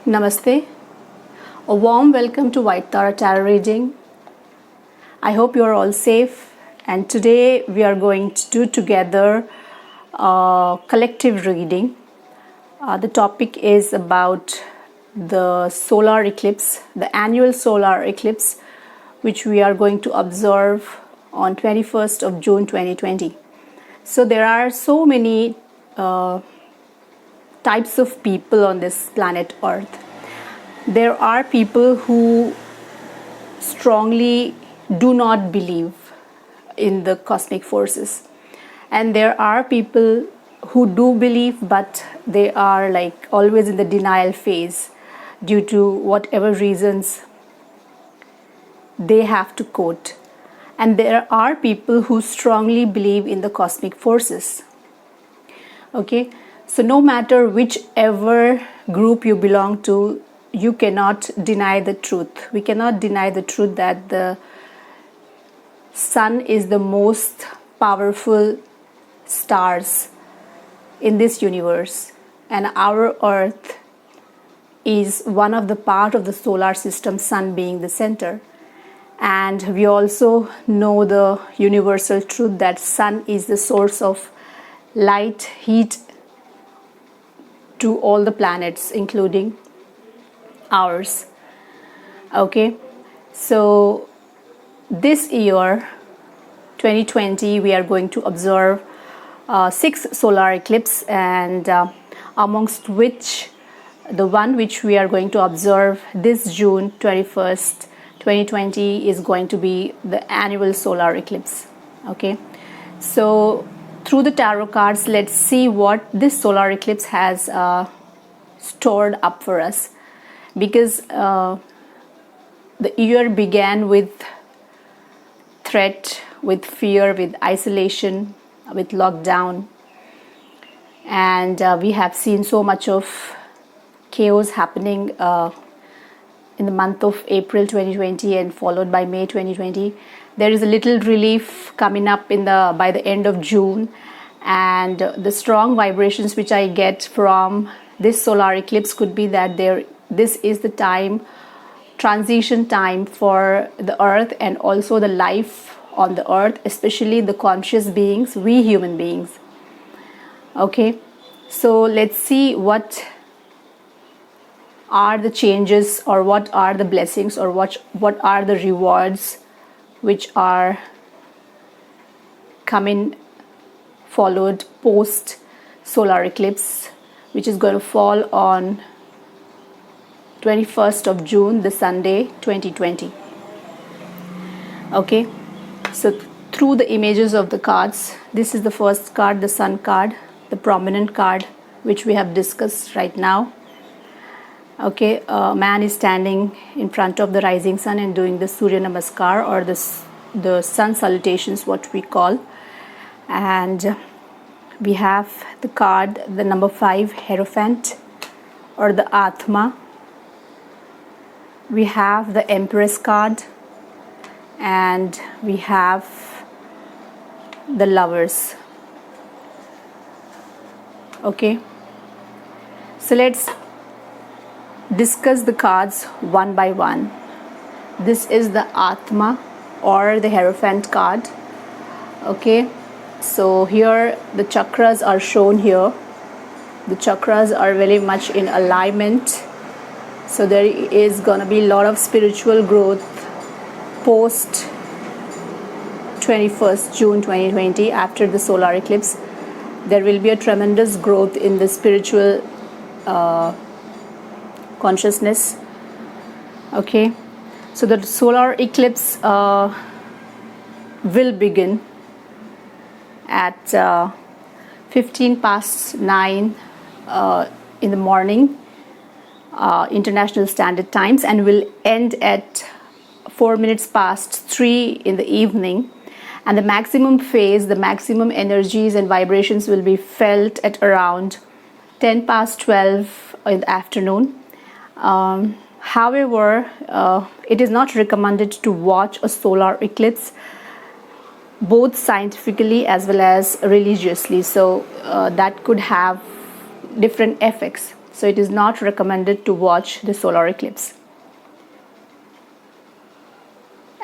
Namaste. A warm welcome to White Tara Tarot Reading. I hope you are all safe, and today we are going to do together a collective reading. The topic is about the solar eclipse, the annual solar eclipse, which we are going to observe on 21st of June 2020. So there are so many types of people on this planet Earth. There are people who strongly do not believe in the cosmic forces, and there are people who do believe, but they are like always in the denial phase due to whatever reasons they have to quote. And there are people who strongly believe in the cosmic forces. Okay, so no matter whichever group you belong to, you cannot deny the truth. We cannot deny the truth that the sun is the most powerful stars in this universe, and our earth is one of the part of the solar system, sun being the center. And we also know the universal truth that sun is the source of light, heat to all the planets, including ours. Okay, so this year 2020 we are going to observe 6 solar eclipses, and amongst which the one which we are going to observe this June 21st 2020 is going to be the annual solar eclipse. Okay, so through the tarot cards, let's see what this solar eclipse has stored up for us, because the year began with threat, with fear, with isolation, with lockdown, and we have seen so much of chaos happening in the month of April 2020 and followed by May 2020. There is a little relief coming up by the end of June, and the strong vibrations which I get from this solar eclipse could be that this is the time, transition time for the earth and also the life on the earth, especially the conscious beings, we human beings. Okay, so let's see what are the changes, or what are the blessings, or what are the rewards which are coming followed post solar eclipse, which is going to fall on 21st of June, the Sunday 2020. Okay, so through the images of the cards, this is the first card, the sun card, the prominent card which we have discussed right now. Okay, a man is standing in front of the rising sun and doing the Surya Namaskar, or the sun salutations, what we call. And we have the card, the number 5, Hierophant, or the Atma. We have the Empress card, and we have the Lovers. Okay, so let's discuss the cards one by one. This is the Atma, or the Hierophant card. Okay, so here the chakras are shown here. The chakras are very much in alignment, so there is gonna be a lot of spiritual growth post 21st June 2020. After the solar eclipse, there will be a tremendous growth in the spiritual consciousness. Okay, so the solar eclipse will begin at 15 past 9 in the morning, International Standard Times, and will end at 4 minutes past 3 in the evening. And the maximum phase, the maximum energies and vibrations will be felt at around 10 past 12 in the afternoon. However, it is not recommended to watch a solar eclipse both scientifically as well as religiously, so that could have different effects. So it is not recommended to watch the solar eclipse.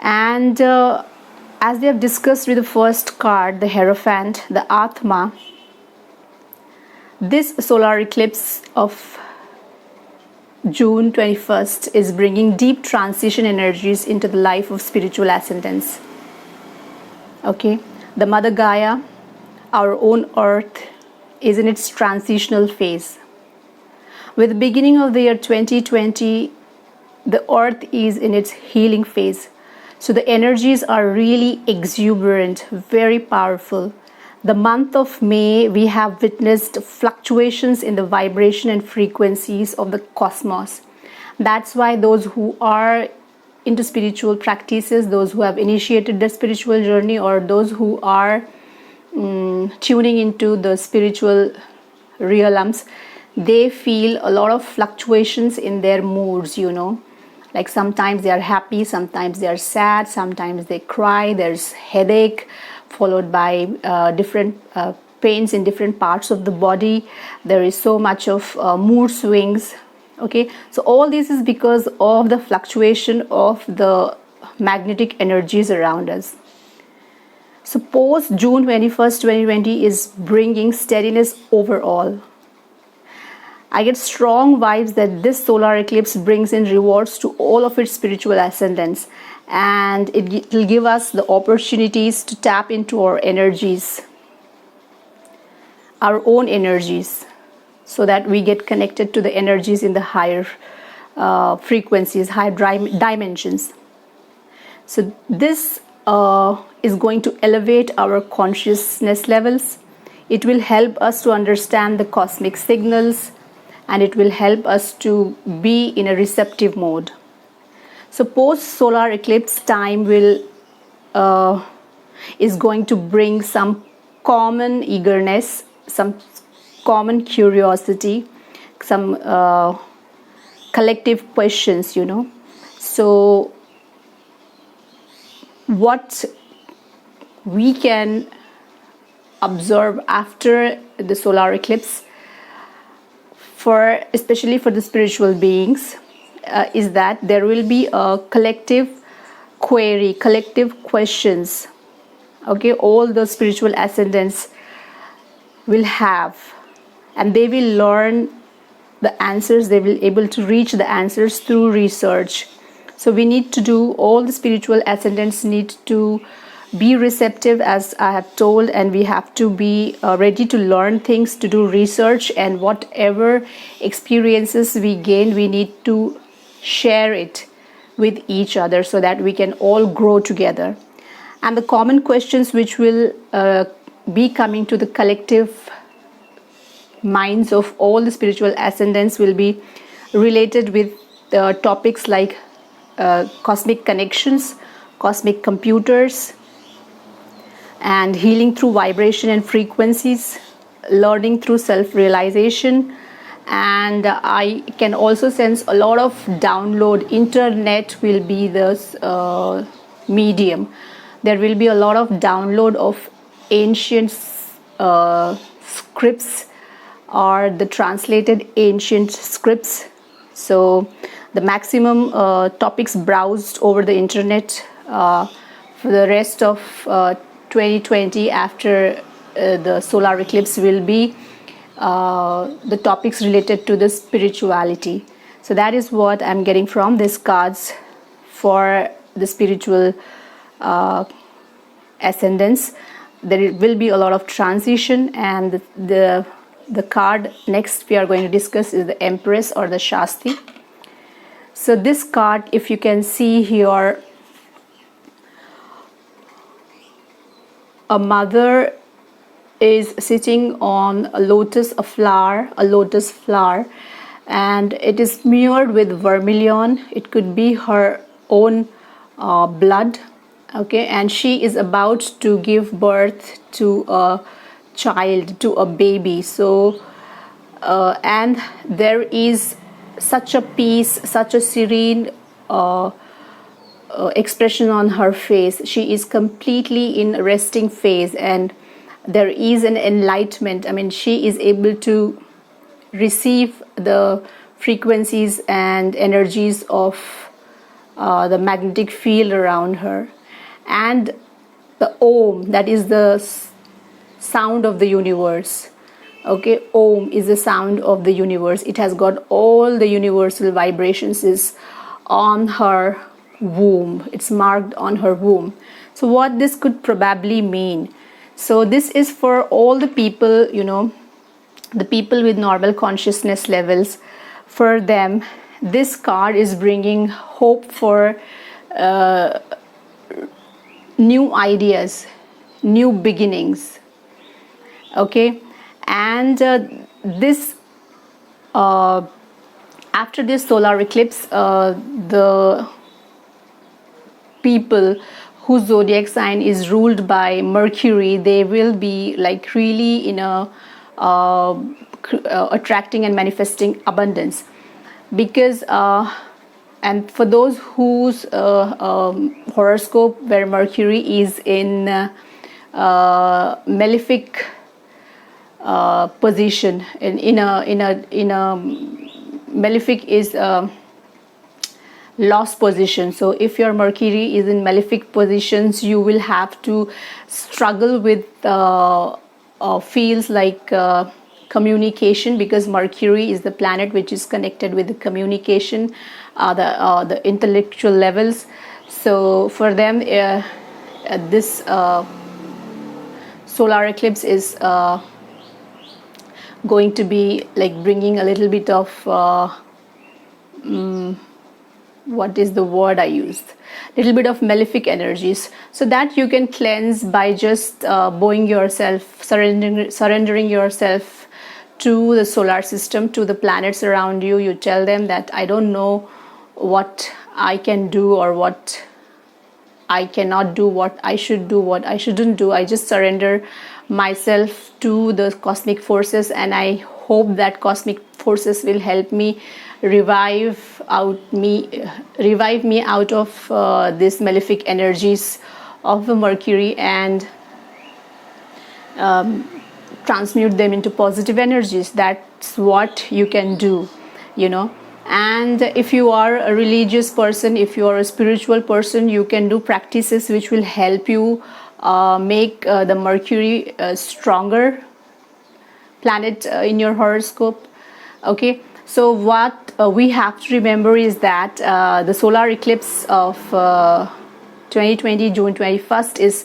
And as we have discussed with the first card, the Hierophant, the Atma, this solar eclipse of June 21st is bringing deep transition energies into the life of spiritual ascendants. Okay, the Mother Gaia, our own earth, is in its transitional phase. With the beginning of the year 2020, the earth is in its healing phase. So the energies are really exuberant, very powerful. The month of May, we have witnessed fluctuations in the vibration and frequencies of the cosmos. That's why those who are into spiritual practices, those who have initiated the spiritual journey, or those who are tuning into the spiritual realms, they feel a lot of fluctuations in their moods, like sometimes they are happy, sometimes they are sad, sometimes they cry, there's headache followed by different pains in different parts of the body. There is so much of mood swings. Okay, so all this is because of the fluctuation of the magnetic energies around us. So post June 21st, 2020 is bringing steadiness overall. I get strong vibes that this solar eclipse brings in rewards to all of its spiritual ascendants, and it will give us the opportunities to tap into our energies, our own energies, so that we get connected to the energies in the higher frequencies, higher dimensions. So this is going to elevate our consciousness levels. It will help us to understand the cosmic signals, and it will help us to be in a receptive mode. So post solar eclipse time is going to bring some common eagerness, some common curiosity, some collective questions, So what we can observe after the solar eclipse, especially for the spiritual beings, is that there will be a collective query, collective questions. Okay, all the spiritual ascendants will have, and they will learn the answers. They will able to reach the answers through research. So we need to do, all the spiritual ascendants need to be receptive, as I have told, and we have to be ready to learn things, to do research, and whatever experiences we gain, we need to share it with each other so that we can all grow together. And the common questions which will be coming to the collective minds of all the spiritual ascendants will be related with topics like cosmic connections, cosmic computers, and healing through vibration and frequencies, learning through self-realization. And I can also sense a lot of download. Internet will be the medium. There will be a lot of download of ancient scripts, or the translated ancient scripts. So the maximum topics browsed over the internet for the rest of 2020 after the solar eclipse will be the topics related to the spirituality. So that is what I'm getting from these cards for the spiritual ascendants. There will be a lot of transition, and the card next we are going to discuss is the Empress or the Shasti. So this card, if you can see here, a mother is sitting on a lotus flower, and it is smeared with vermilion. It could be her own blood. Okay, and she is about to give birth to a child, to a baby. So and there is such a peace, such a serene expression on her face. She is completely in resting phase, and there is an enlightenment. I mean, she is able to receive the frequencies and energies of the magnetic field around her. And the Om, that is the sound of the universe. Okay, Om is the sound of the universe. It has got all the universal vibrations is on her womb. It's marked on her womb. So what this could probably mean? So this is for all the people, the people with normal consciousness levels. For them, this card is bringing hope for new ideas, new beginnings. Okay, and this after this solar eclipse, the people whose zodiac sign is ruled by Mercury, they will be like really in a attracting and manifesting abundance, because and for those whose horoscope where Mercury is in malefic position, in a malefic is lost position. So if your Mercury is in malefic positions, you will have to struggle with fields like communication, because Mercury is the planet which is connected with the communication, the intellectual levels. So for them, this solar eclipse is going to be like bringing a little bit of what is the word I used? Little bit of malefic energies, so that you can cleanse by just bowing yourself, surrendering yourself to the solar system, to the planets around you. You tell them that I don't know what I can do or what I cannot do, what I should do, what I shouldn't do. I just surrender myself to the cosmic forces, and I hope that cosmic forces will help me revive me out of these malefic energies of the Mercury, and transmute them into positive energies. That's what you can do, And if you are a religious person, if you are a spiritual person, you can do practices which will help you make the Mercury a stronger planet in your horoscope. Okay, so what we have to remember is that the solar eclipse of 2020 June 21st is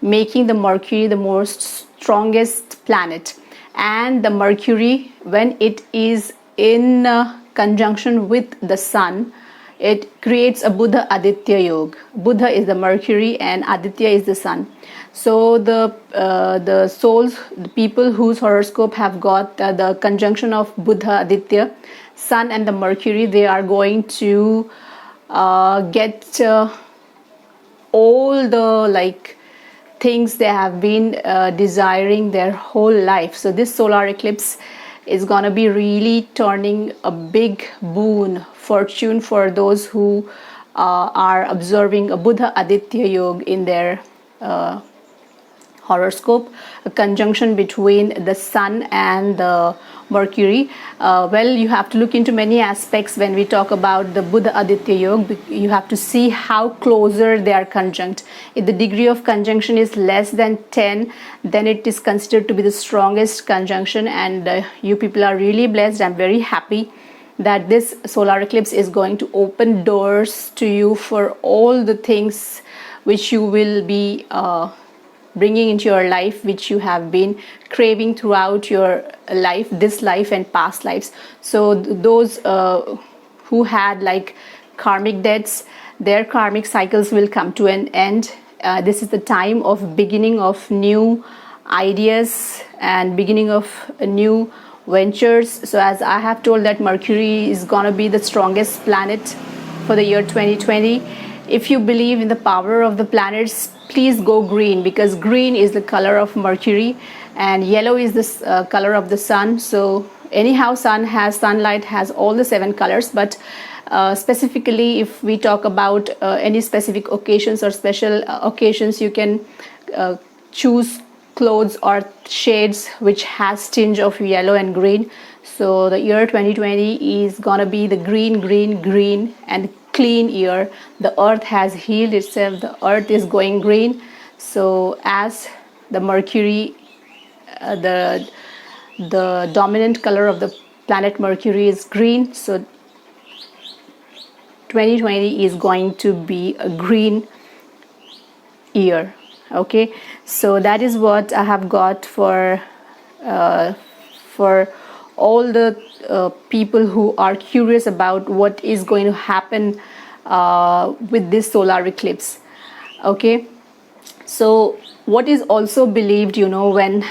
making the Mercury the most strongest planet. And the Mercury, when it is in conjunction with the sun, it creates a Buddha Aditya Yoga. Buddha is the Mercury and Aditya is the sun. So the souls, the people whose horoscope have got the conjunction of Buddha Aditya, sun and the Mercury, they are going to get all the things they have been desiring their whole life. So this solar eclipse is going to be really turning a big boon fortune for those who are observing a Buddha Aditya Yoga in their horoscope, a conjunction between the sun and the Mercury. Well, you have to look into many aspects when we talk about the Buddha Aditya Yoga. You have to see how closer they are conjunct. If the degree of conjunction is less than 10, then it is considered to be the strongest conjunction, and you people are really blessed. I'm very happy that this solar eclipse is going to open doors to you for all the things which you will be bringing into your life, which you have been craving throughout your life, this life and past lives. So those who had karmic debts, their karmic cycles will come to an end. This is the time of beginning of new ideas and beginning of new ventures. So as I have told that Mercury is gonna be the strongest planet for the year 2020. If you believe in the power of the planets, please go green, because green is the color of Mercury and yellow is the color of the sun. So anyhow, sunlight has all the 7 colors, but specifically if we talk about any specific occasions or special occasions, you can choose clothes or shades which has tinge of yellow and green. So the year 2020 is gonna be the green, green, green and clean year. The earth has healed itself. The earth is going green. So as the Mercury, the dominant color of the planet Mercury is green, so 2020 is going to be a green year. Okay, so that is what I have got for all the people who are curious about what is going to happen with this solar eclipse. Okay, so what is also believed, when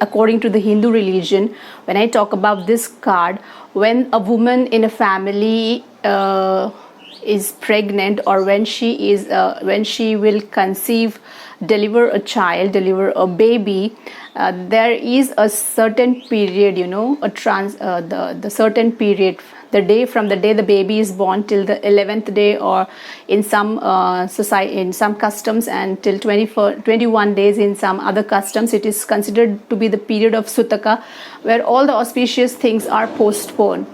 according to the Hindu religion, when I talk about this card, when a woman in a family is pregnant, or when she will conceive, deliver a child, deliver a baby, there is a certain period, the certain period, the day from the day the baby is born till the 11th day, or in some society, in some customs, and till 21 days in some other customs, it is considered to be the period of Sutaka, where all the auspicious things are postponed.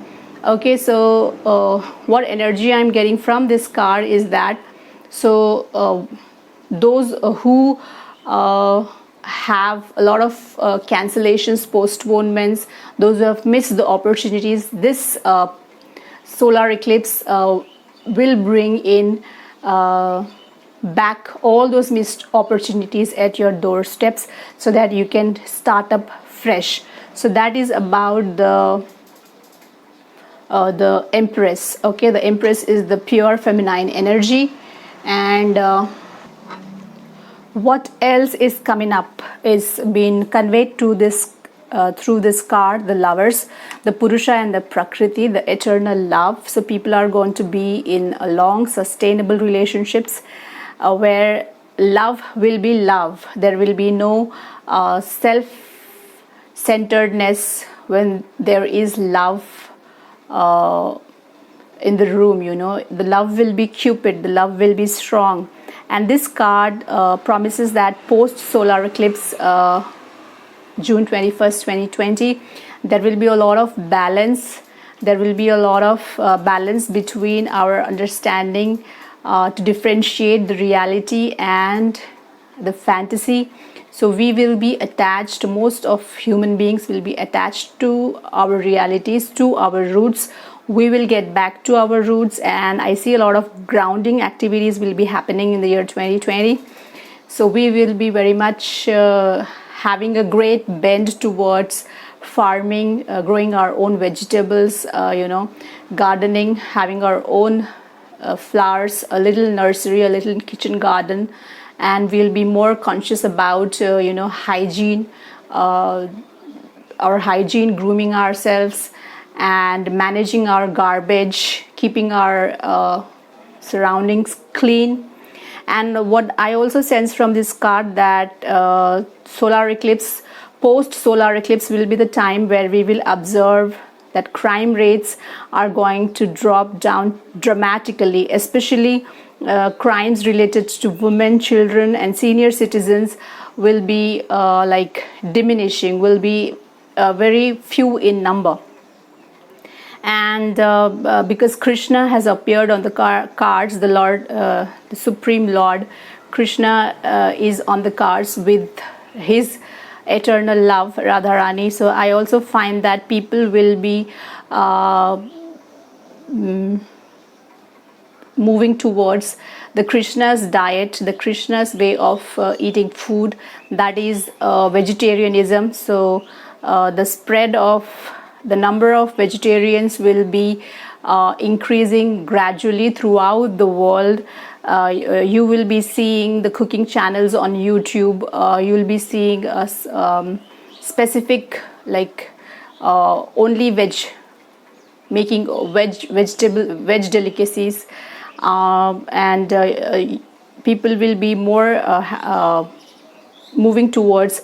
Okay, so what energy I'm getting from this card is that, so those who have a lot of cancellations, postponements, those who have missed the opportunities, this solar eclipse will bring in back all those missed opportunities at your doorsteps, so that you can start up fresh. So that is about the Empress. Okay, the Empress is the pure feminine energy. And what else is coming up is being conveyed to this through this card: the Lovers, the Purusha and the Prakriti, the eternal love. So people are going to be in a long sustainable relationships where love will be love. There will be no self-centeredness when there is love in the room. The love will be Cupid, the love will be strong. And this card promises that post solar eclipse, June 21st 2020, there will be a lot of balance. There will be a lot of balance between our understanding to differentiate the reality and the fantasy. So we will be attached, most of human beings will be attached to our realities, to our roots. We will get back to our roots, and I see a lot of grounding activities will be happening in the year 2020. So we will be very much having a great bend towards farming, growing our own vegetables, gardening, having our own flowers, a little nursery, a little kitchen garden. And we'll be more conscious about hygiene, our hygiene, grooming ourselves and managing our garbage, keeping our surroundings clean. And what I also sense from this card, that solar eclipse, post solar eclipse will be the time where we will observe that crime rates are going to drop down dramatically, especially crimes related to women, children and senior citizens will be diminishing, will be very few in number. And because Krishna has appeared on the cards, the Lord, the Supreme Lord Krishna is on the cards with his eternal love, Radharani. So I also find that people will be moving towards the Krishna's diet, the Krishna's way of eating food, that is vegetarianism. So the spread of the number of vegetarians will be increasing gradually throughout the world. You will be seeing the cooking channels on YouTube. You will be seeing specific only veg, making veg delicacies, and people will be more moving towards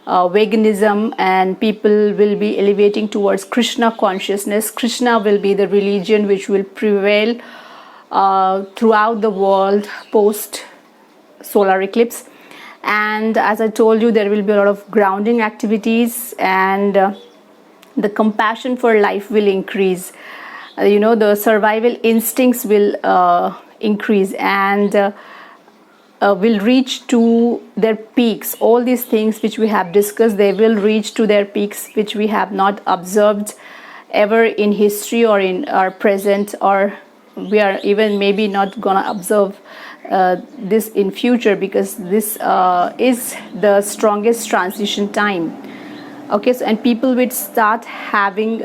veganism, and people will be elevating towards Krishna consciousness. Krishna will be the religion which will prevail throughout the world post solar eclipse. And as I told you, there will be a lot of grounding activities, and The compassion for life will increase. The survival instincts will increase, and will reach to their peaks. All these things which we have discussed, they will reach to their peaks, which we have not observed ever in history or in our present, or we are even maybe not gonna observe this in future, because this is the strongest transition time. Okay, so and people will start having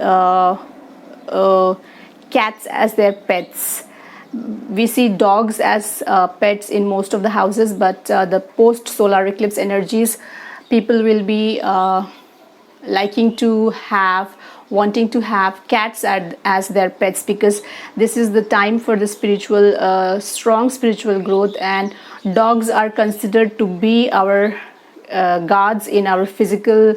cats as their pets. We see dogs as pets in most of the houses, but the post solar eclipse energies, people will be wanting to have cats as their pets, because this is the time for the strong spiritual growth, and dogs are considered to be our guards in our physical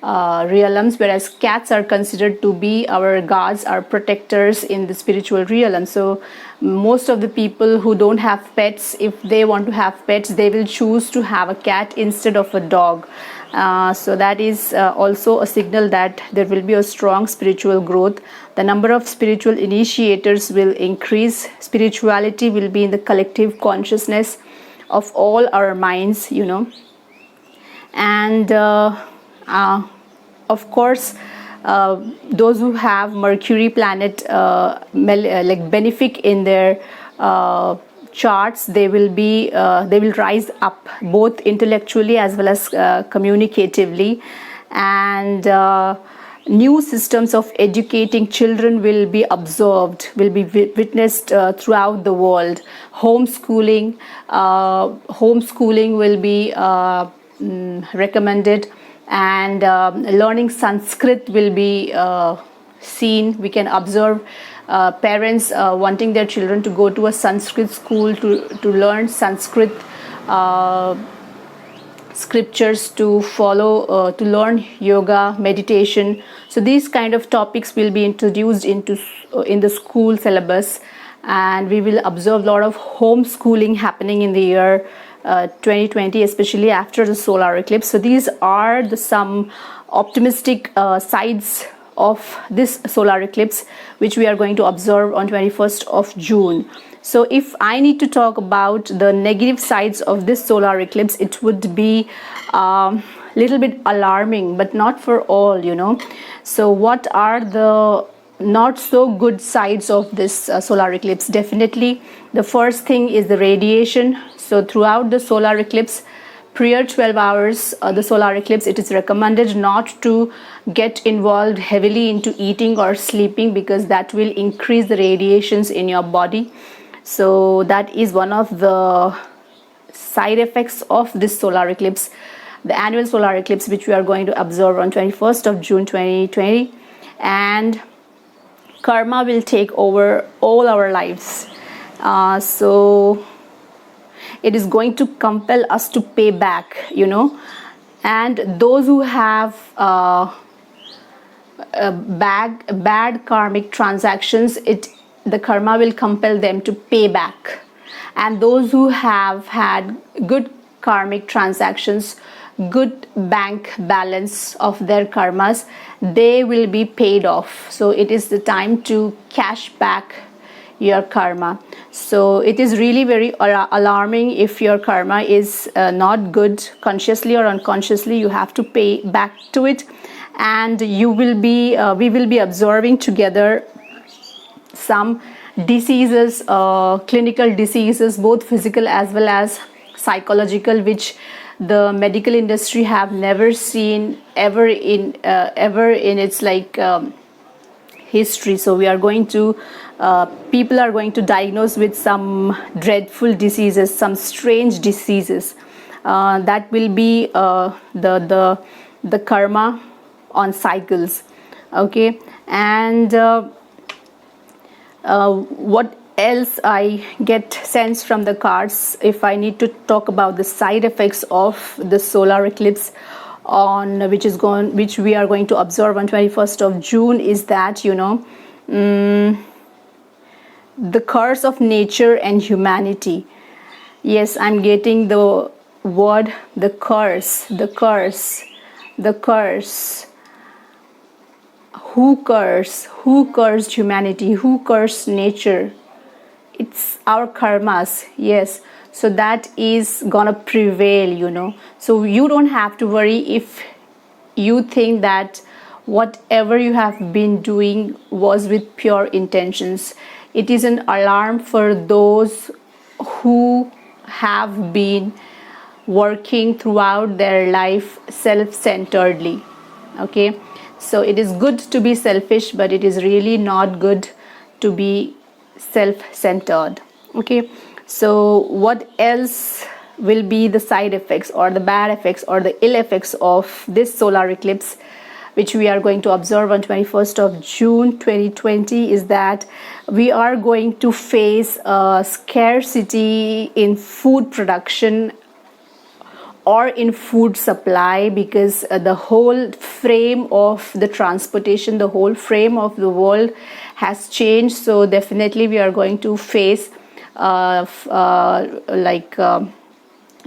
realms, whereas cats are considered to be our guards, our protectors in the spiritual realm. So most of the people who don't have pets, if they want to have pets, they will choose to have a cat instead of a dog. So that is also a signal that there will be a strong spiritual growth. The number of spiritual initiators will increase. Spirituality will be in the collective consciousness of all our minds, and of course, those who have Mercury planet like benefic in their charts, they will rise up both intellectually as well as communicatively, and new systems of educating children will be observed, will be witnessed throughout the world. Homeschooling will be recommended, and learning Sanskrit will be seen. We can observe parents wanting their children to go to a Sanskrit school to learn Sanskrit scriptures, to follow, to learn yoga, meditation. So these kind of topics will be introduced in the school syllabus, and we will observe a lot of homeschooling happening in the year 2020, especially after the solar eclipse. So these are some optimistic sides of this solar eclipse, which we are going to observe on 21st of June. So if I need to talk about the negative sides of this solar eclipse, it would be little bit alarming, but not for all, So what are the not so good sides of this solar eclipse? Definitely the first thing is the radiation. So throughout the solar eclipse, prior 12 hours the solar eclipse, it is recommended not to get involved heavily into eating or sleeping, because that will increase the radiations in your body. So that is one of the side effects of this solar eclipse, the annual solar eclipse, which we are going to observe on 21st of June 2020. And karma will take over all our lives. So it is going to compel us to pay back, and those who have bad karmic transactions, the karma will compel them to pay back. And those who have had good karmic transactions, good bank balance of their karmas, they will be paid off. So it is the time to cash back your karma. So it is really very alarming if your karma is not good, consciously or unconsciously. You have to pay back to it, and we will be observing together some diseases, clinical diseases, both physical as well as psychological, which the medical industry have never seen ever in its history. So we are going to people are going to diagnose with some dreadful diseases, some strange diseases. That will be the karma on cycles. Okay, and what else I get sense from the cards, if I need to talk about the side effects of the solar eclipse which we are going to observe on 21st of June, is that the curse of nature and humanity. Yes, I'm getting the word, the curse. who cursed humanity, who cursed nature? It's our karmas, yes. So that is gonna prevail. So you don't have to worry if you think that whatever you have been doing was with pure intentions. It is an alarm for those who have been working throughout their life self-centeredly. Okay, so it is good to be selfish, but it is really not good to be self-centered. Okay, so what else will be the side effects or the bad effects or the ill effects of this solar eclipse, which we are going to observe on 21st of June 2020, is that we are going to face a scarcity in food production or in food supply, because the whole frame of the transportation, the whole frame of the world has changed. So definitely we are going to face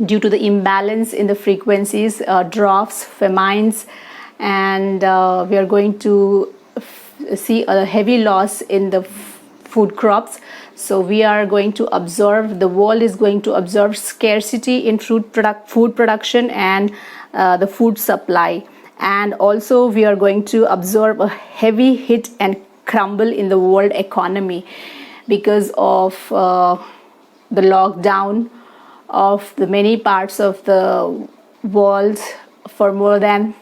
due to the imbalance in the frequencies, droughts, famines, and we are going to see a heavy loss in the food crops. So we are going to observe, the world is going to observe scarcity in food production and the food supply. And also we are going to observe a heavy hit and crumble in the world economy because of the lockdown of the many parts of the world for more than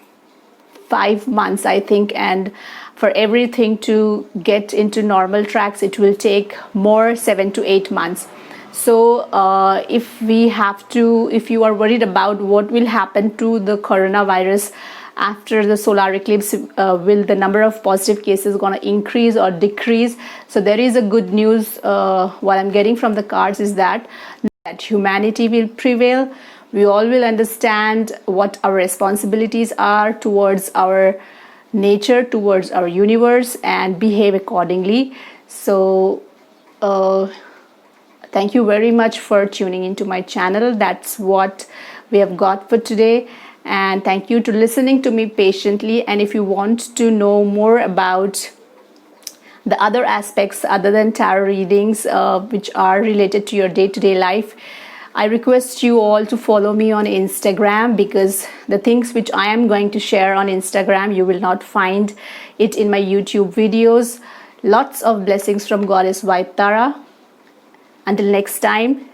5 months, I think, and for everything to get into normal tracks, it will take more 7 to 8 months. So if you are worried about what will happen to the coronavirus after the solar eclipse, will the number of positive cases gonna increase or decrease? So there is a good news, what I'm getting from the cards is that humanity will prevail. We all will understand what our responsibilities are towards our nature, towards our universe, and behave accordingly. So thank you very much for tuning into my channel. That's what we have got for today, and thank you to listening to me patiently. And if you want to know more about the other aspects other than tarot readings, which are related to your day-to-day life, I request you all to follow me on Instagram, because the things which I am going to share on Instagram, you will not find it in my YouTube videos. Lots of blessings from Goddess White Tara. Until next time,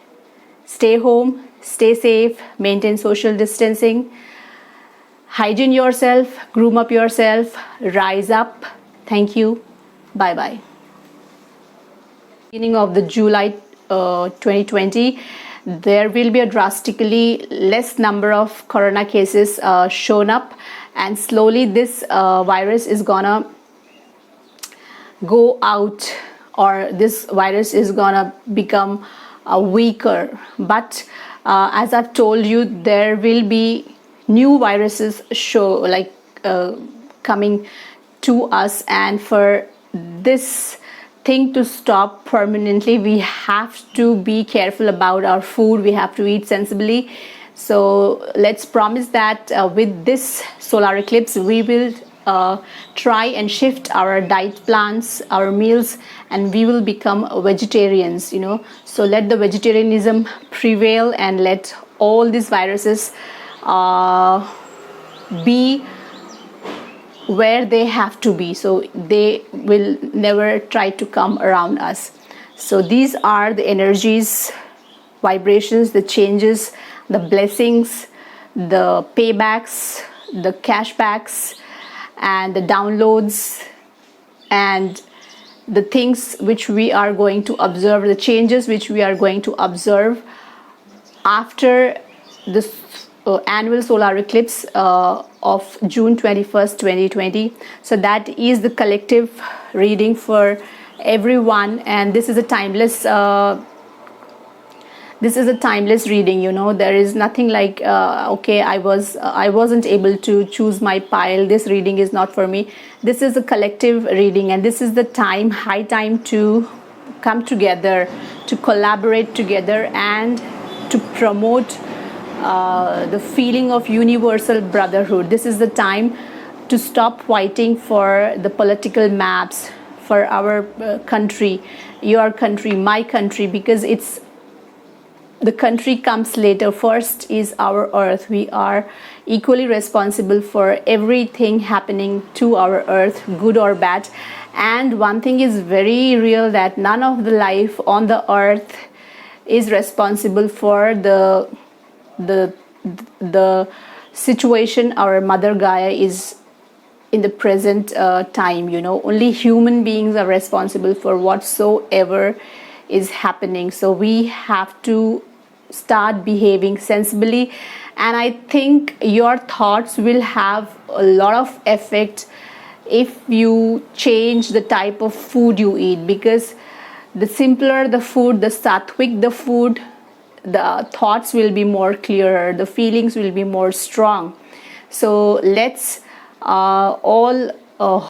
stay home, stay safe, maintain social distancing, hygiene yourself, groom up yourself, rise up. Thank you. Bye bye. Beginning of the July 2020, there will be a drastically less number of corona cases shown up, and slowly this virus is gonna go out, or this virus is gonna become weaker. But as I've told you, there will be new viruses coming to us, and for this thing to stop permanently, we have to be careful about our food. We have to eat sensibly. So let's promise that with this solar eclipse, we will try and shift our diet plans, our meals, and we will become vegetarians. So let the vegetarianism prevail, and let all these viruses be where they have to be, so they will never try to come around us. So these are the energies, vibrations, the changes, the blessings, the paybacks, the cashbacks, and the downloads, and the things which we are going to observe, the changes which we are going to observe after this annual solar eclipse of June 21st, 2020. So that is the collective reading for everyone, and this is a timeless reading. There is nothing like okay, I wasn't able to choose my pile, this reading is not for me. This is a collective reading, and this is the time, high time, to come together, to collaborate together, and to promote the feeling of universal brotherhood. This is the time to stop fighting for the political maps for our country, your country, my country, because it's the country comes later. First is our earth. We are equally responsible for everything happening to our earth, good or bad. And one thing is very real, that none of the life on the earth is responsible for the situation our mother Gaia is in the present time. Only human beings are responsible for whatsoever is happening. So we have to start behaving sensibly, and I think your thoughts will have a lot of effect if you change the type of food you eat, because the simpler the food, the sattvic the food, the thoughts will be more clearer, the feelings will be more strong. So let's all